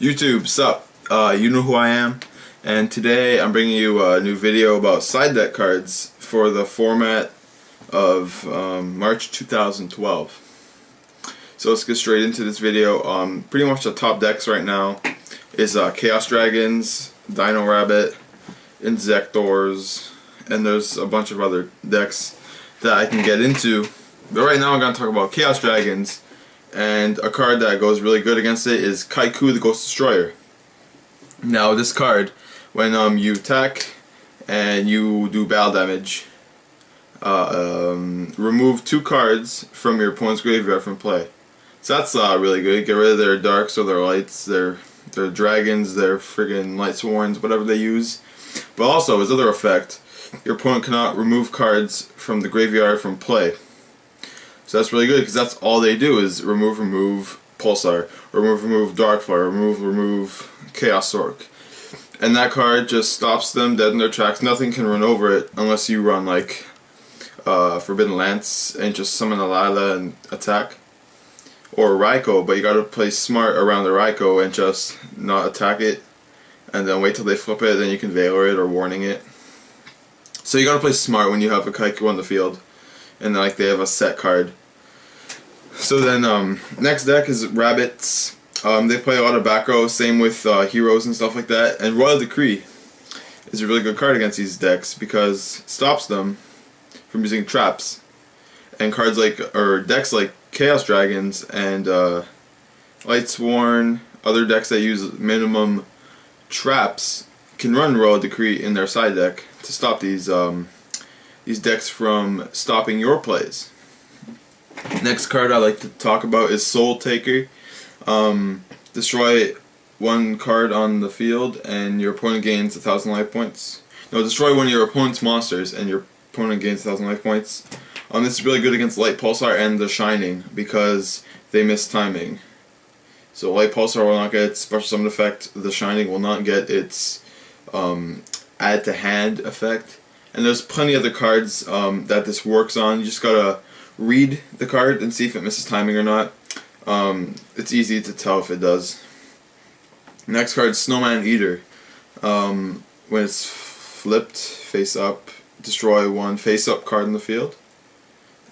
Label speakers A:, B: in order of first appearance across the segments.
A: YouTube, sup? You know who I am, and today I'm bringing you a new video about side deck cards for the format of March 2012. So let's get straight into this video. Pretty much the top decks right now is Chaos Dragons, Dino Rabbit, Insectors, and there's a bunch of other decks that I can get into. But right now I'm going to talk about Chaos Dragons, and a card that goes really good against it is Kaiku the Ghost Destroyer. Now this card, when you attack and you do battle damage, remove 2 cards from your opponent's graveyard from play. So that's really good. Get rid of their darks or their lights, their dragons, their friggin' light sworns, whatever they use. But also, as other effect, your opponent cannot remove cards from the graveyard from play. So that's really good because that's all they do is remove Pulsar, remove Darkfire, remove Chaos Orc. And that card just stops them dead in their tracks. Nothing can run over it unless you run like Forbidden Lance and just summon a Lila and attack. Or Raikou, but you gotta play smart around the Raikou and just not attack it. And then wait till they flip it, then you can Veiler it or Warning it. So you gotta play smart when you have a Kaiku on the field. And like they have a set card. So then next deck is Rabbits. They play a lot of back row, same with heroes and stuff like that. And Royal Decree is a really good card against these decks because it stops them from using traps. And cards like, or decks like Chaos Dragons and Lightsworn, other decks that use minimum traps can run Royal Decree in their side deck to stop these decks from stopping your plays. Next card I like to talk about is Soul Taker. Destroy 1 card on the field and your opponent gains 1,000 life points. No, destroy one of your opponent's monsters and your opponent gains 1,000 life points. This is really good against Light Pulsar and the Shining because they miss timing. So Light Pulsar will not get its special summon effect, the Shining will not get its add to hand effect. And there's plenty of other cards that this works on. You just gotta read the card and see if it misses timing or not. It's easy to tell if it does. Next card, Snowman Eater. When it's flipped face up, destroy 1 face up card in the field.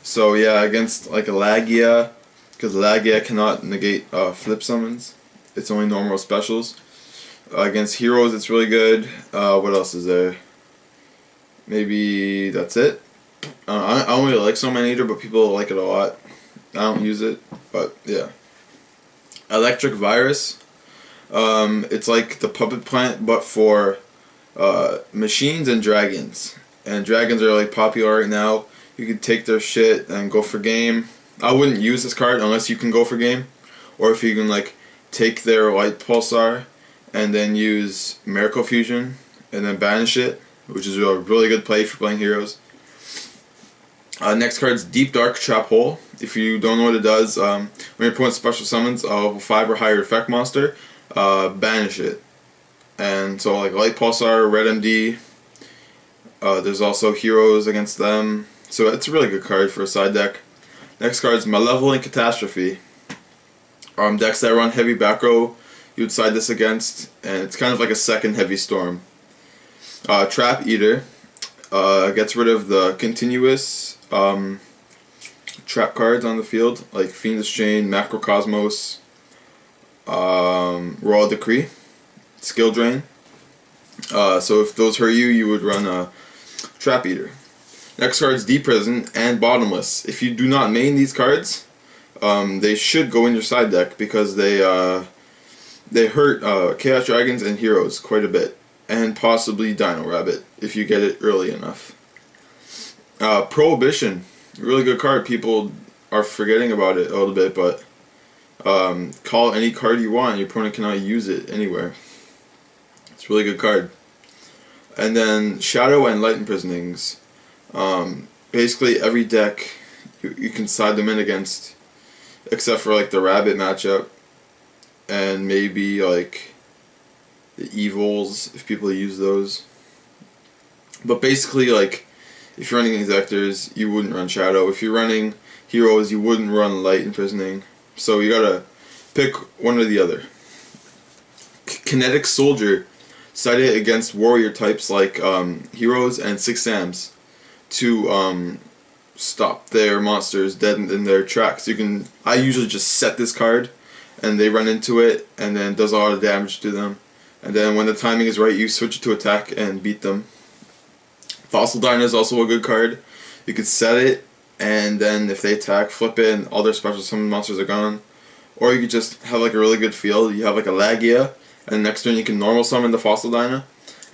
A: So yeah, against like a Lagia, because Lagia cannot negate flip summons. It's only normal specials. Against heroes it's really good. What else is there? Maybe that's it. I don't really like Snowman Eater, but people like it a lot. I don't use it, but yeah. Electric Virus. It's like the Puppet Plant, but for machines and dragons. And dragons are like popular right now. You can take their shit and go for game. I wouldn't use this card unless you can go for game. Or if you can like take their Light Pulsar and then use Miracle Fusion and then banish it, which is a really good play for playing heroes. Next card is Deep Dark Trap Hole. If you don't know what it does, when your opponent special summons a level 5 or higher effect monster, banish it. And so like Light Pulsar, Red MD, there's also heroes against them. So it's a really good card for a side deck. Next card is Malevolent Catastrophe. Decks that run heavy back row, you would side this against, and it's kind of like a second Heavy Storm. Trap Eater gets rid of the continuous trap cards on the field, like Fiendish Chain, Macrocosmos, Royal Decree, Skill Drain. So if those hurt you, you would run a Trap Eater. Next card is Deep Prison and Bottomless. If you do not main these cards, they should go in your side deck because they hurt Chaos Dragons and heroes quite a bit, and possibly Dino Rabbit if you get it early enough. Prohibition, really good card. People are forgetting about it a little bit, but call any card you want. Your opponent cannot use it anywhere. It's a really good card. And then Shadow and Light Imprisonings. Basically every deck you can side them in against, except for like the Rabbit matchup and maybe like the Evils if people use those. But basically, like, if you're running Insectors, you wouldn't run Shadow. If you're running Heroes, you wouldn't run Light Imprisoning. So you gotta pick one or the other. Kinetic Soldier. Side it against warrior types like heroes and 6 Sams to stop their monsters dead in their tracks. I usually just set this card and they run into it and then it does a lot of damage to them. And then when the timing is right, you switch it to attack and beat them. Fossil Diner is also a good card. You could set it and then if they attack, flip it and all their special summon monsters are gone. Or you could just have like a really good field. You have like a Lagia, and next turn you can normal summon the Fossil Dyna,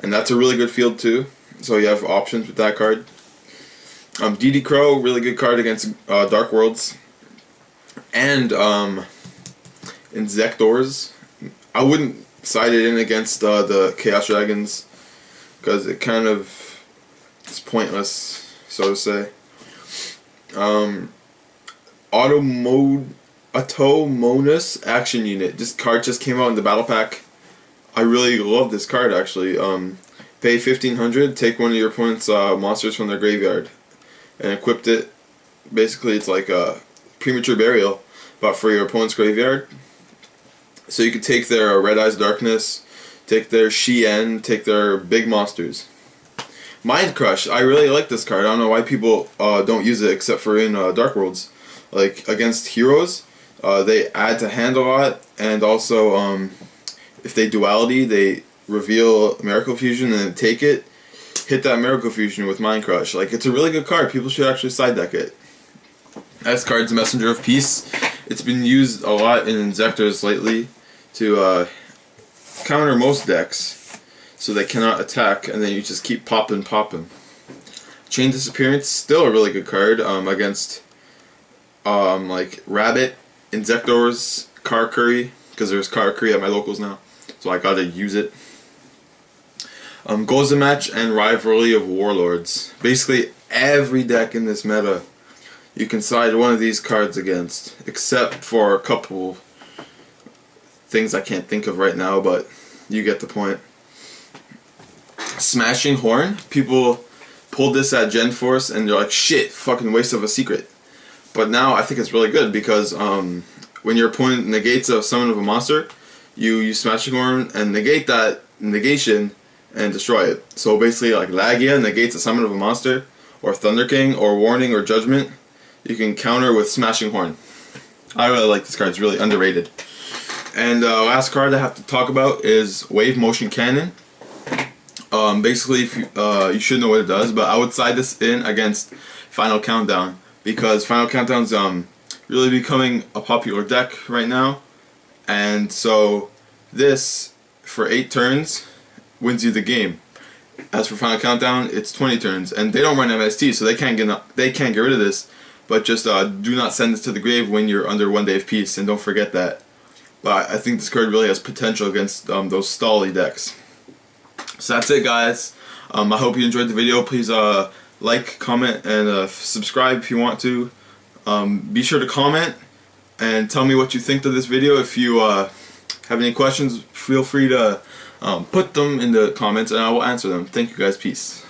A: and that's a really good field too. So you have options with that card. DD Crow, really good card against Dark Worlds. And Insectors. I wouldn't side it in against the Chaos Dragons because it kind of is pointless, so to say. Automonus Action Unit. This card just came out in the battle pack. I really love this card actually. Pay 1500, take one of your opponent's monsters from their graveyard and equipped it. Basically it's like a premature burial but for your opponent's graveyard. So you could take their Red Eyes Darkness, take their Shien, take their big monsters. Mind Crush, I really like this card. I don't know why people don't use it except for in Dark Worlds. Like against heroes, they add to hand a lot, and also if they duality, they reveal Miracle Fusion and then take it, hit that Miracle Fusion with Mind Crush. Like, it's a really good card. People should actually side deck it. This card's Messenger of Peace. It's been used a lot in Insectors lately to counter most decks so they cannot attack, and then you just keep popping. Chain Disappearance, still a really good card against like Rabbit, Insectors, Car Curry, because there's Car Curry at my locals now, so I gotta use it. Goals a Match and Rivalry of Warlords. Basically every deck in this meta you can side one of these cards against, except for a couple things I can't think of right now, but you get the point. Smashing Horn. People pulled this at Gen Force and they're like, shit, fucking waste of a secret. But now I think it's really good because when your opponent negates a summon of a monster, you use Smashing Horn and negate that negation and destroy it. So basically, like Lagia negates a summon of a monster, or Thunder King, or Warning, or Judgment. You can counter with Smashing Horn. I really like this card. It's really underrated. And last card I have to talk about is Wave Motion Cannon. Basically, if you should know what it does, but I would side this in against Final Countdown because Final Countdown's really becoming a popular deck right now, and so this for 8 turns wins you the game. As for Final Countdown, it's 20 turns, and they don't run MST, so they can't get rid of this. But just do not send this to the grave when you're under 1 day of peace, and don't forget that. But I think this card really has potential against those stally decks. So that's it, guys. I hope you enjoyed the video. Please like, comment, and subscribe if you want to. Be sure to comment and tell me what you think of this video. If you have any questions, feel free to put them in the comments and I will answer them. Thank you guys. Peace.